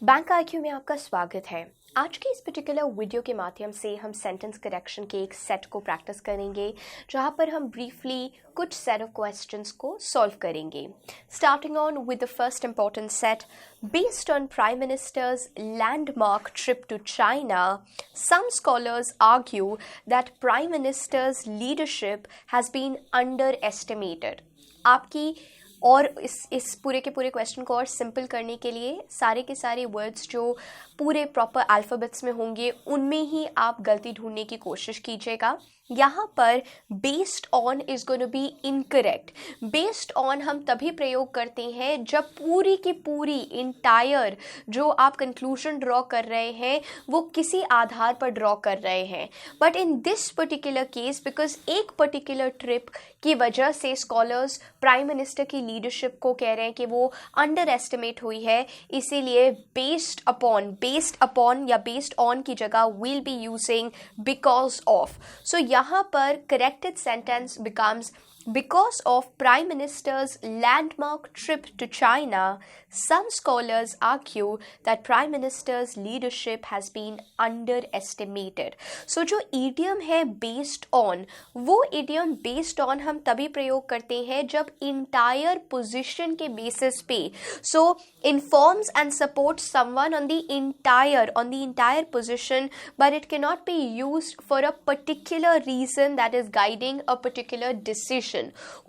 Bank IQ में आपका स्वागत है। आज के इस पर्टिकुलर वीडियो के माध्यम से हम सेंटेंस करेक्शन के एक सेट को प्रैक्टिस करेंगे, जहां पर हम ब्रीफली कुछ सेट ऑफ क्वेश्चंस को सॉल्व करेंगे। Starting on with the first important set, based on prime minister's landmark trip to China, some scholars argue that prime minister's leadership has been underestimated। आपकी और इस पूरे के पूरे क्वेश्चन को और सिंपल करने के लिए सारे के सारे वर्ड्स जो पूरे प्रॉपर अल्फ़ाबेट्स में होंगे उनमें ही आप गलती ढूंढने की कोशिश कीजिएगा। यहाँ पर based on is going to be incorrect. Based on हम तभी प्रयोग करते हैं जब पूरी की पूरी इंटायर जो आप कंक्लूजन ड्रॉ कर रहे हैं वो किसी आधार पर ड्रॉ कर रहे हैं। But in this particular case, because एक पर्टिकुलर ट्रिप की वजह से स्कॉलर्स प्राइम मिनिस्टर की लीडरशिप को कह रहे हैं कि वो अंडर एस्टिमेट हुई है, इसीलिए बेस्ड अपॉन या बेस्ड ऑन की जगह will be using because of. So यहाँ पर corrected sentence becomes because of prime minister's landmark trip to China, some scholars argue that prime minister's leadership has been underestimated। So जो idiom है based on, वो idiom based on हम तभी प्रयोग करते हैं जब entire position के basis पे so informs and supports someone on the entire position, but it cannot be used for a particular reason that is guiding a particular decision।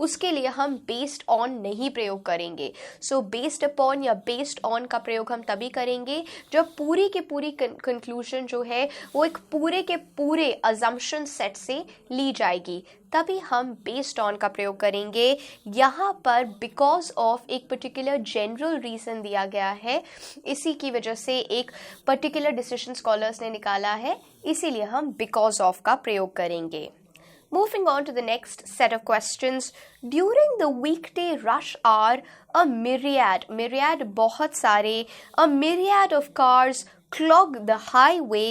उसके लिए हम बेस्ड ऑन नहीं प्रयोग करेंगे। सो बेस्ड अपॉन या based on का प्रयोग हम तभी करेंगे जब पूरी के पूरी कंक्लूजन जो है वो एक पूरे के पूरे अजम्पशन सेट से ली जाएगी, तभी हम बेस्ड ऑन का प्रयोग करेंगे। यहाँ पर बिकॉज ऑफ एक पर्टिकुलर जनरल रीजन दिया गया है, इसी की वजह से एक पर्टिकुलर डिसीजन स्कॉलर्स ने निकाला है, इसीलिए हम बिकॉज ऑफ का प्रयोग करेंगे। Moving on to the next set of questions. During the weekday rush hour, a myriad बहुत सारे, a myriad of cars clog the highway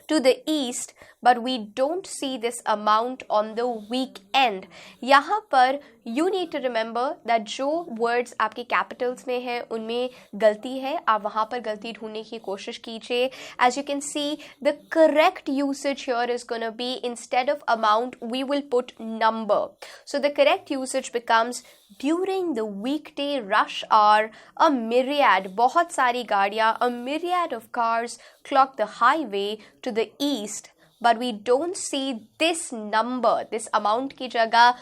to the east, but we don't see this amount on the weekend। यहाँ पर you need to remember that जो words आपके capitals में हैं उनमें गलती है, आप वहाँ पर गलती ढूंढने की कोशिश कीजिए। As you can see, the correct usage here is going to be instead of amount, we will put number। So the correct usage becomes during the weekday rush hour, a myriad, बहुत सारी गाड़ियाँ, a myriad of cars clog the highway to the east, but we don't see this number, this amount की जगह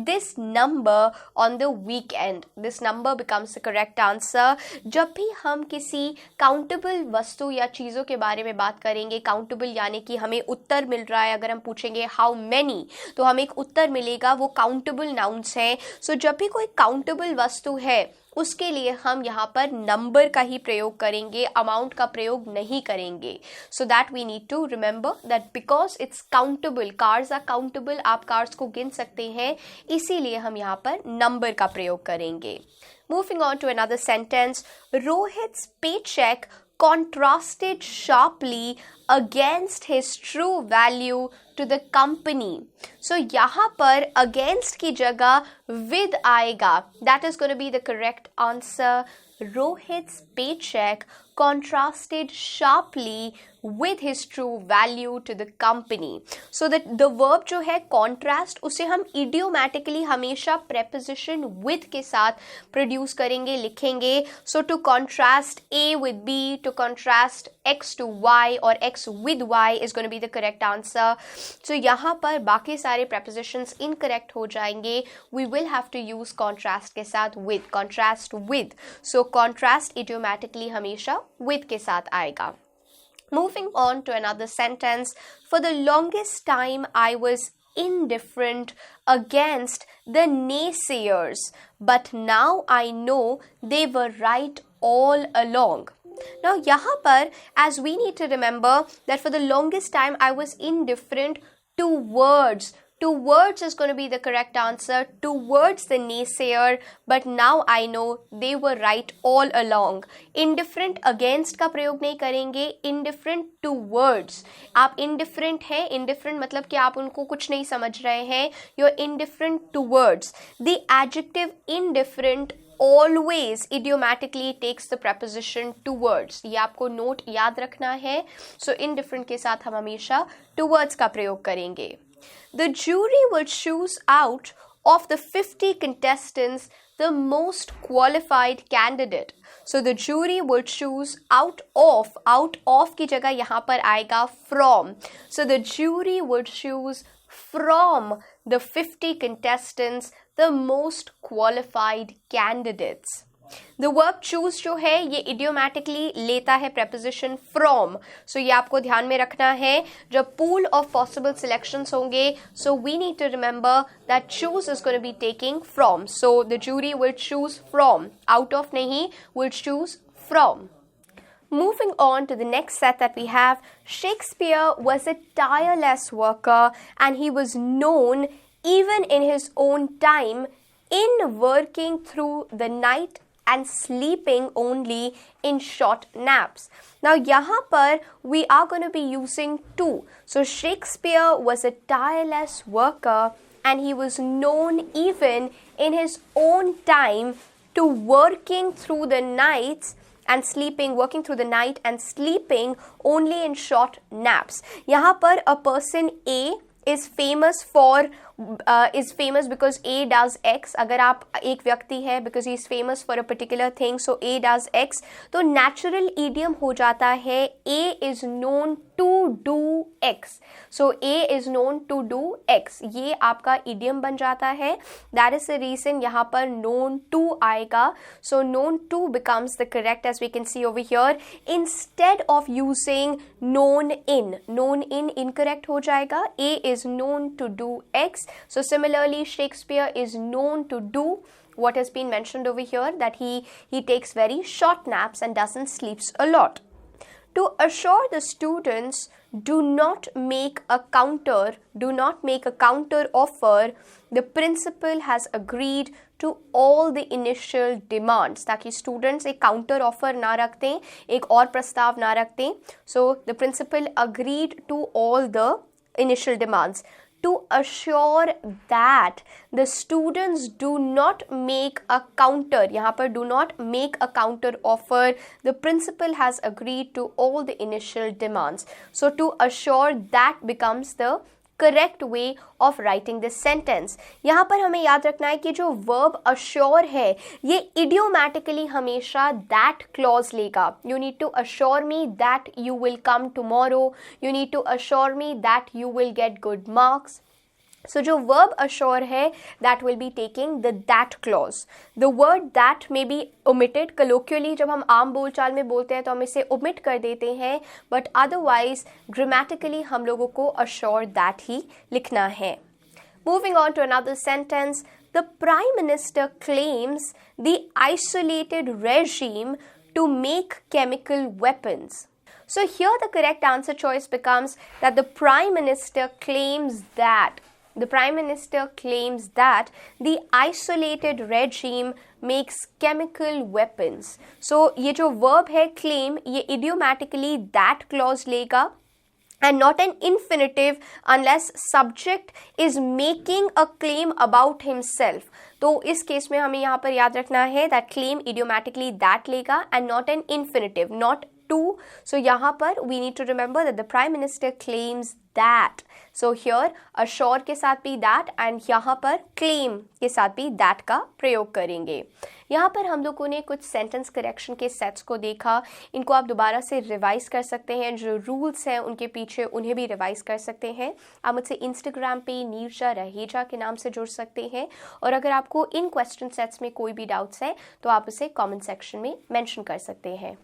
this number on the weekend। This number becomes the correct answer। जब भी हम किसी countable वस्तु या चीज़ों के बारे में बात करेंगे, काउंटेबल यानी कि हमें उत्तर मिल रहा है, अगर हम पूछेंगे हाउ मैनी तो हमें एक उत्तर मिलेगा, वो काउंटेबल नाउन्स हैं। सो जब भी कोई काउंटेबल वस्तु है उसके लिए हम यहाँ पर नंबर का ही प्रयोग करेंगे, अमाउंट का प्रयोग नहीं करेंगे। So that we need to remember that because it's countable, cars are countable, आप कार्स को गिन सकते हैं, इसीलिए हम यहाँ पर नंबर का प्रयोग करेंगे। Moving on to another sentence, Rohit's paycheck contrasted sharply against his true value to the company। So यहाँ पर against की जगह with आएगा, that is going to be the correct answer। Rohit's paycheck contrasted sharply with his true value to the company। So that the verb जो है contrast, उसे हम idiomatically हमेशा preposition with के साथ produce करेंगे, लिखेंगे। So to contrast A with B, to contrast X to Y और X with Y is going to be the correct answer। So यहाँ पर बाकी सारे prepositions incorrect हो जाएंगे, we will have to use contrast के साथ with, contrast with। So contrast idiomatically हमेशा with के साथ आएगा। Moving on to another sentence, for the longest time I was indifferent against the naysayers, but now I know they were right all along। Now यहाँ पर as we need to remember that for the longest time I was indifferent towards is going to be the correct answer, towards the naysayer, but now I know they were right all along। Indifferent against का प्रयोग नहीं करेंगे, indifferent towards। आप indifferent हैं, indifferent मतलब कि आप उनको कुछ नहीं समझ रहे हैं, you're indifferent towards। The adjective indifferent always idiomatically takes the preposition towards. ये आपको नोट याद रखना है. So indifferent के साथ हम हमेशा towards का प्रयोग करेंगे. The jury will choose out of the 50 contestants the most qualified candidate. So the jury will choose out of की जगह यहाँ पर आएगा from. So the jury will choose from the 50 contestants the most qualified candidates. The verb choose जो है ये idiomatically लेता है preposition from. So ये आपको ध्यान में रखना है जब pool of possible selections होंगे. So we need to remember that choose is going to be taking from. So the jury will choose from. Out of नहीं, will choose from. Moving on to the next set that we have, Shakespeare was a tireless worker and he was known even in his own time in working through the night and sleeping only in short naps. Now यहाँ पर we are going to be using to. So Shakespeare was a tireless worker and he was known even in his own time to working through the nights and working through the night and sleeping only in short naps. यहाँ पर a person A is famous because A does X. अगर आप एक व्यक्ति है because he is famous for a particular thing, so A does X, तो natural idiom हो जाता है A is known to do X. So A is known to do X. ये आपका idiom बन जाता है. That is the reason यहाँ पर known to आएगा. So known to becomes the correct, as we can see over here, instead of using known in. Known in incorrect हो जाएगा. A is known to do X. So similarly, Shakespeare is known to do what has been mentioned over here, that he takes very short naps and doesn't sleeps a lot. To assure the students, do not make a counter offer, the principal has agreed to all the initial demands, ताकि students एक counter offer ना रख दें, एक और प्रस्ताव ना रख दें. So the principal agreed to all the initial demands. To assure that the students do not make a counter, यहाँ पर do not make a counter offer, the principal has agreed to all the initial demands. So to assure that becomes the correct way of writing this sentence. यहाँ पर हमें याद रखना है कि जो verb assure है ये idiomatically हमेशा that clause लेगा. You need to assure me that you will come tomorrow. You need to assure me that you will get good marks. So जो verb assure है that will be taking the that clause. The word that may be omitted. Colloquially जब हम आम बोलचाल में बोलते हैं तो हम इसे omit कर देते हैं, but otherwise grammatically हम लोगों को assure that ही लिखना है. Moving on to another sentence, the Prime Minister claims the isolated regime to make chemical weapons. So here the correct answer choice becomes that the Prime Minister claims that the isolated regime makes chemical weapons. So ये जो verb है claim, ये idiomatically that clause लेगा and not an infinitive unless subject is making a claim about himself. तो इस case में हमें यहाँ पर याद रखना है that claim idiomatically that लेगा and not an infinitive, not to. So यहाँ पर we need to remember that the Prime Minister claims that. So here assure के साथ भी that and यहाँ पर claim के साथ भी that का प्रयोग करेंगे. यहाँ पर हम लोगों ने कुछ सेंटेंस करेक्शन के सेट्स को देखा. इनको आप दोबारा से रिवाइज कर सकते हैं. जो रूल्स हैं उनके पीछे उन्हें भी रिवाइज कर सकते हैं. आप मुझसे इंस्टाग्राम पे नीरजा रहेजा के नाम से जुड़ सकते हैं और अगर आपको इन क्वेश्चन सेट्स में कोई भी डाउट्स हैं तो आप उसे कमेंट सेक्शन में मेंशन कर सकते हैं.